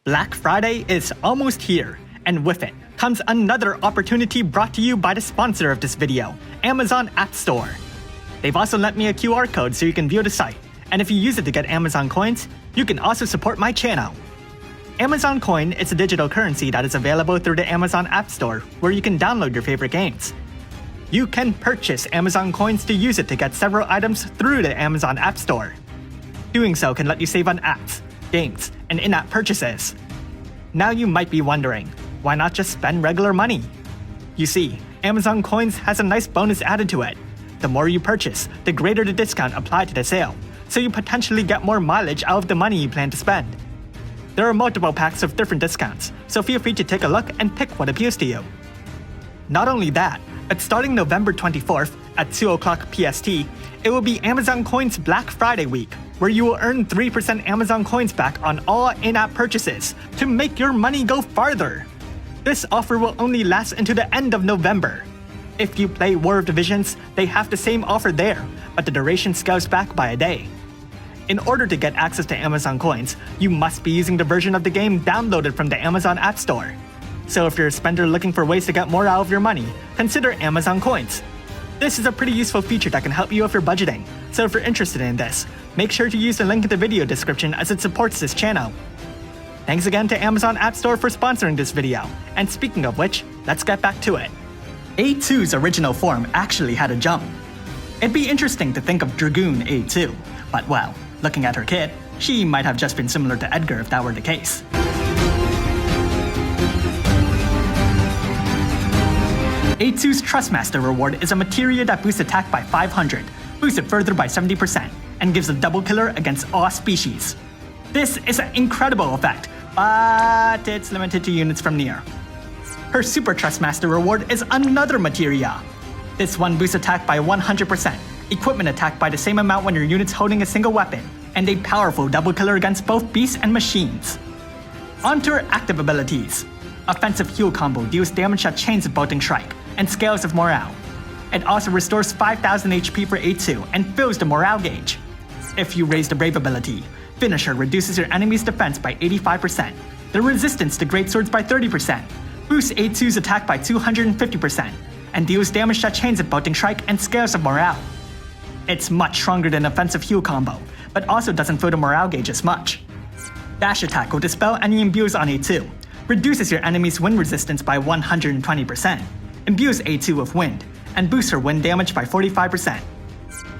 Black Friday is almost here, and with it comes another opportunity brought to you by the sponsor of this video, Amazon Appstore. They've also lent me a QR code so you can view the site, and if you use it to get Amazon coins, you can also support my channel. Amazon Coin is a digital currency that is available through the Amazon Appstore, where you can download your favorite games. You can purchase Amazon coins to use it to get several items through the Amazon Appstore. Doing so can let you save on apps, games, and in-app purchases. Now you might be wondering, why not just spend regular money? You see, Amazon Coins has a nice bonus added to it. The more you purchase, the greater the discount applied to the sale, so you potentially get more mileage out of the money you plan to spend. There are multiple packs of different discounts, so feel free to take a look and pick what appeals to you. Not only that, but starting November 24th at 2 o'clock PST, it will be Amazon Coins Black Friday week, where you will earn 3% Amazon coins back on all in-app purchases to make your money go farther. This offer will only last until the end of November. If you play War of Divisions, they have the same offer there, but the duration scales back by a day. In order to get access to Amazon coins, you must be using the version of the game downloaded from the Amazon App Store. So if you're a spender looking for ways to get more out of your money, consider Amazon Coins. This is a pretty useful feature that can help you with your budgeting, so if you're interested in this, make sure to use the link in the video description as it supports this channel. Thanks again to Amazon Appstore for sponsoring this video, and speaking of which, let's get back to it. A2's original form actually had a jump. It'd be interesting to think of Dragoon A2, but well, looking at her kit, she might have just been similar to Edgar if that were the case. A2's Trustmaster reward is a materia that boosts attack by 500, boosts it further by 70%, and gives a double killer against all species. This is an incredible effect, but it's limited to units from near. Her Super Trustmaster reward is another materia. This one boosts attack by 100%, equipment attack by the same amount when your unit's holding a single weapon, and a powerful double killer against both beasts and machines. Onto her active abilities. Offensive heal combo deals damage that chains of bolting strike, and scales of morale. It also restores 5000 HP for A2 and fills the morale gauge. If you raise the Brave ability, Finisher reduces your enemy's defense by 85%, the resistance to greatswords by 30%, boosts A2's attack by 250%, and deals damage that chains of bolting strike and scales of morale. It's much stronger than offensive heal combo, but also doesn't fill the morale gauge as much. Dash attack will dispel any imbues on A2, reduces your enemy's wind resistance by 120%, imbues A2 with wind, and boosts her wind damage by 45%.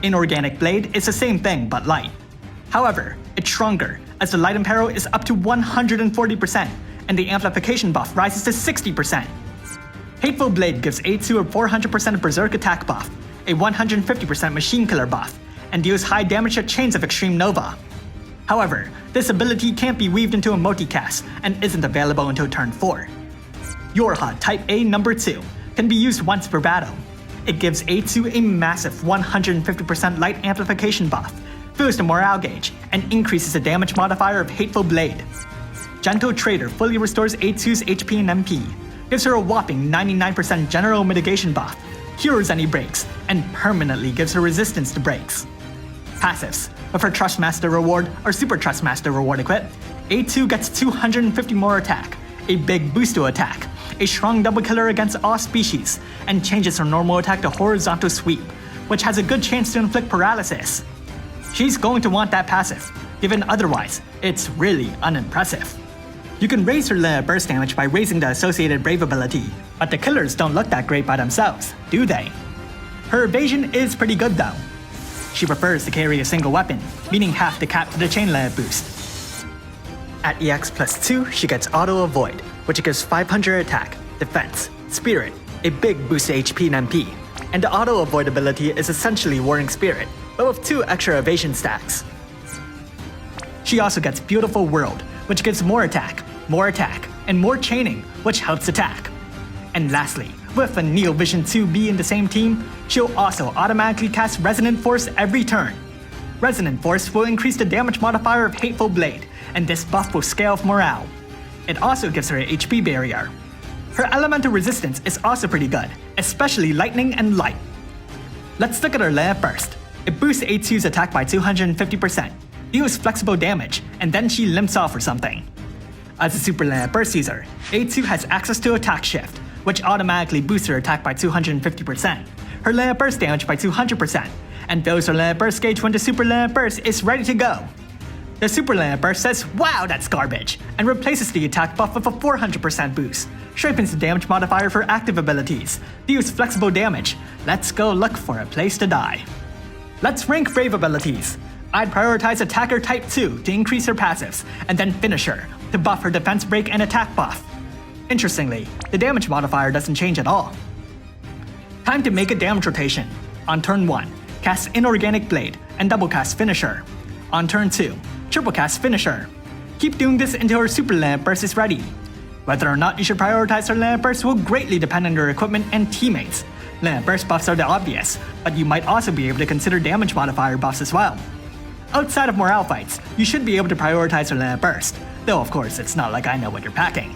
Inorganic Blade is the same thing but light. However, it's stronger, as the light imperil is up to 140%, and the amplification buff rises to 60%. Hateful Blade gives A2 a 400% berserk attack buff, a 150% machine killer buff, and deals high damage at chains of extreme nova. However, this ability can't be weaved into a multicast, and isn't available until turn 4. Yorha Type A number 2 can be used once per battle. It gives A2 a massive 150% light amplification buff, fills the morale gauge, and increases the damage modifier of Hateful Blade. Gentle Trader fully restores A2's HP and MP, gives her a whopping 99% general mitigation buff, cures any breaks, and permanently gives her resistance to breaks. Passives. With her Trustmaster reward or Super Trustmaster reward equipped, A2 gets 250 more attack, a big boost to attack, a strong double killer against all species, and changes her normal attack to Horizontal Sweep, which has a good chance to inflict paralysis. She's going to want that passive, given otherwise, it's really unimpressive. You can raise her limit burst damage by raising the associated Brave ability, but the killers don't look that great by themselves, do they? Her evasion is pretty good though. She prefers to carry a single weapon, meaning half the cap for the chain limit boost. At EX plus 2, she gets Auto Avoid, which gives 500 attack, defense, spirit, a big boost to HP and MP, and the Auto Avoid ability is essentially Warring Spirit, but with 2 extra evasion stacks. She also gets Beautiful World, which gives more attack, and more chaining, which helps attack. And lastly, with a Neo Vision 2B in the same team, she'll also automatically cast Resonant Force every turn. Resonant Force will increase the damage modifier of Hateful Blade, and this buff will scale with morale. It also gives her an HP barrier. Her elemental resistance is also pretty good, especially lightning and light. Let's look at her limit first. It boosts A2's attack by 250%, deals flexible damage, and then she limps off or something. As a super layer burst user, A2 has access to attack shift, which automatically boosts her attack by 250%, her layer burst damage by 200%, and fills her layer burst gauge when the super layer burst is ready to go. The super layer burst says, "Wow, that's garbage," and replaces the attack buff with a 400% boost, sharpens the damage modifier for active abilities, deals flexible damage. Let's go look for a place to die. Let's rank Brave abilities. I'd prioritize Attacker Type 2 to increase her passives, and then Finisher to buff her defense break and attack buff. Interestingly, the damage modifier doesn't change at all. Time to make a damage rotation. On turn 1, cast Inorganic Blade and double cast Finisher. On turn 2, triple cast Finisher. Keep doing this until her super lamp burst is ready. Whether or not you should prioritize her lamp burst will greatly depend on your equipment and teammates. Lamp burst buffs are the obvious, but you might also be able to consider damage modifier buffs as well. Outside of morale fights, you should be able to prioritize her lamp burst, though of course it's not like I know what you're packing.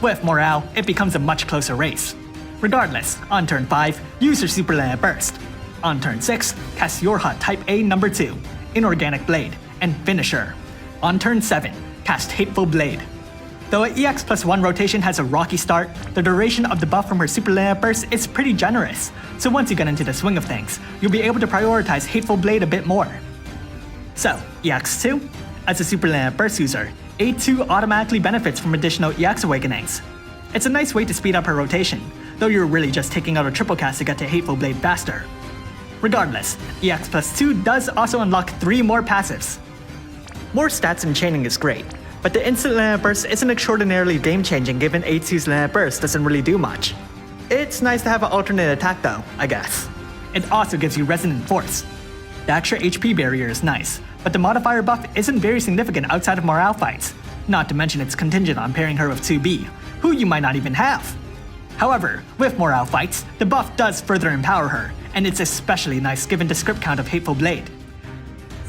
With morale, it becomes a much closer race. Regardless, on turn 5, use your super lamp burst. On turn 6, cast your hot Type A number 2, Inorganic Blade, and Finisher. On turn 7, cast Hateful Blade. Though an EX+1 rotation has a rocky start, the duration of the buff from her super lamp burst is pretty generous, so once you get into the swing of things, you'll be able to prioritize Hateful Blade a bit more. So, EX2? As a super lamp burst user, A2 automatically benefits from additional EX awakenings. It's a nice way to speed up her rotation, though you're really just taking out a triple cast to get to Hateful Blade faster. Regardless, EX+2 does also unlock 3 more passives. More stats and chaining is great, but the instant lamp burst isn't extraordinarily game-changing given A2's lamp burst doesn't really do much. It's nice to have an alternate attack though, I guess. It also gives you Resonant Force. The extra HP barrier is nice, but the modifier buff isn't very significant outside of morale fights, not to mention it's contingent on pairing her with 2B, who you might not even have. However, with morale fights, the buff does further empower her, and it's especially nice given the script count of Hateful Blade.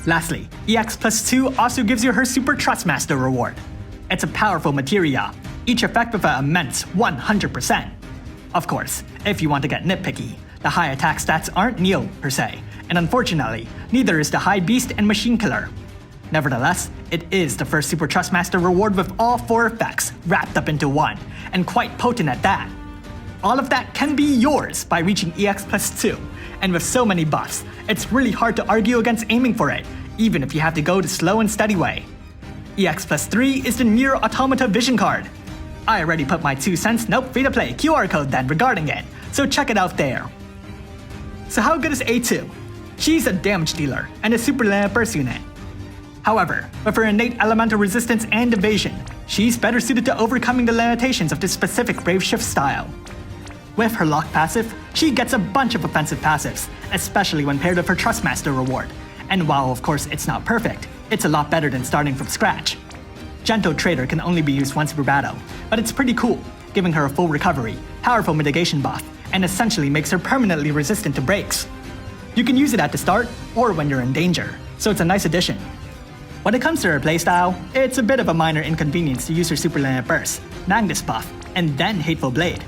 Lastly, EX+2 also gives you her Super Trustmaster reward. It's a powerful materia, each effect with an immense 100%. Of course, if you want to get nitpicky, the high attack stats aren't nil per se, and unfortunately, neither is the High Beast and Machine Killer. Nevertheless, it is the first Super Trustmaster reward with all 4 effects wrapped up into one, and quite potent at that. All of that can be yours by reaching EX+2, and with so many buffs, it's really hard to argue against aiming for it, even if you have to go the slow and steady way. EX+3 is the Nier Automata Vision card. I already put my 2 cents nope free-to-play QR code then regarding it, so check it out there. So how good is A2? She's a damage dealer and a super lamp burst unit. However, with her innate elemental resistance and evasion, she's better suited to overcoming the limitations of this specific Brave Shift style. With her lock passive, she gets a bunch of offensive passives, especially when paired with her Trustmaster reward, and while of course it's not perfect, it's a lot better than starting from scratch. Gentle Trader can only be used once per battle, but it's pretty cool, giving her a full recovery, powerful mitigation buff, and essentially makes her permanently resistant to breaks. You can use it at the start, or when you're in danger, so it's a nice addition. When it comes to her playstyle, it's a bit of a minor inconvenience to use her Super Lamp Burst, Magnus buff, and then Hateful Blade.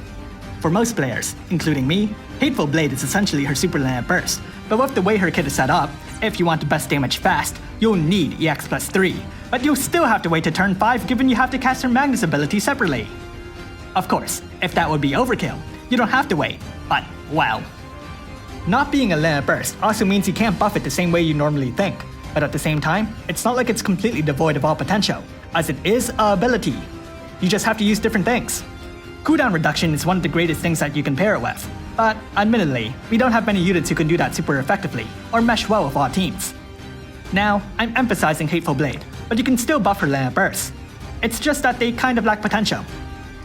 For most players, including me, Hateful Blade is essentially her Super Lamp Burst, but with the way her kit is set up, if you want the best damage fast, you'll need EX+3, but you'll still have to wait to turn 5 given you have to cast her Magnus ability separately. Of course, if that would be overkill, you don't have to wait, but well. Not being a Lamp Burst also means you can't buff it the same way you normally think, but at the same time, it's not like it's completely devoid of all potential, as it is a ability. You just have to use different things. Cooldown reduction is one of the greatest things that you can pair it with, but admittedly, we don't have many units who can do that super effectively, or mesh well with all teams. Now, I'm emphasizing Hateful Blade, but you can still buff her Lamp Burst. It's just that they kind of lack potential.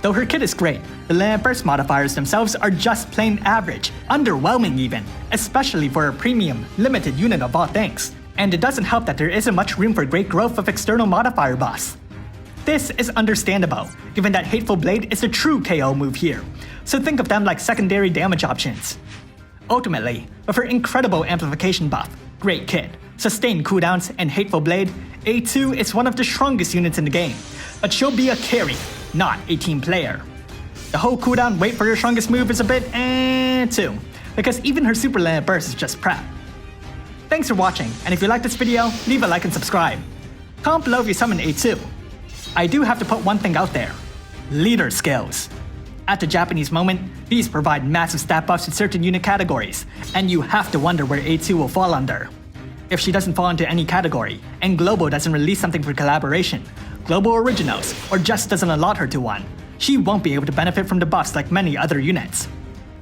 Though her kit is great, the Lamp Burst modifiers themselves are just plain average, underwhelming even, especially for a premium, limited unit of all things. And it doesn't help that there isn't much room for great growth of external modifier buffs. This is understandable, given that Hateful Blade is a true KO move here, so think of them like secondary damage options. Ultimately, with her incredible amplification buff, great kit, sustained cooldowns, and Hateful Blade, A2 is one of the strongest units in the game, but she'll be a carry, not a team player. The whole cooldown wait for your strongest move is a bit too, because even her Super Lamp Burst is just prep. Thanks for watching, and if you liked this video, leave a like and subscribe. Comment below if you summon A2. I do have to put one thing out there. Leader skills. At the Japanese moment, these provide massive stat buffs to certain unit categories, and you have to wonder where A2 will fall under. If she doesn't fall into any category, and Global doesn't release something for collaboration, Global Originals, or just doesn't allot her to one, she won't be able to benefit from the buffs like many other units.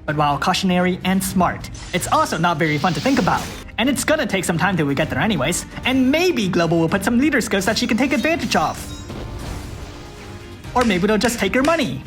But while cautionary and smart, it's also not very fun to think about. And it's gonna take some time till we get there anyways, and maybe Global will put some leader skills that she can take advantage of. Or maybe they'll just take her money.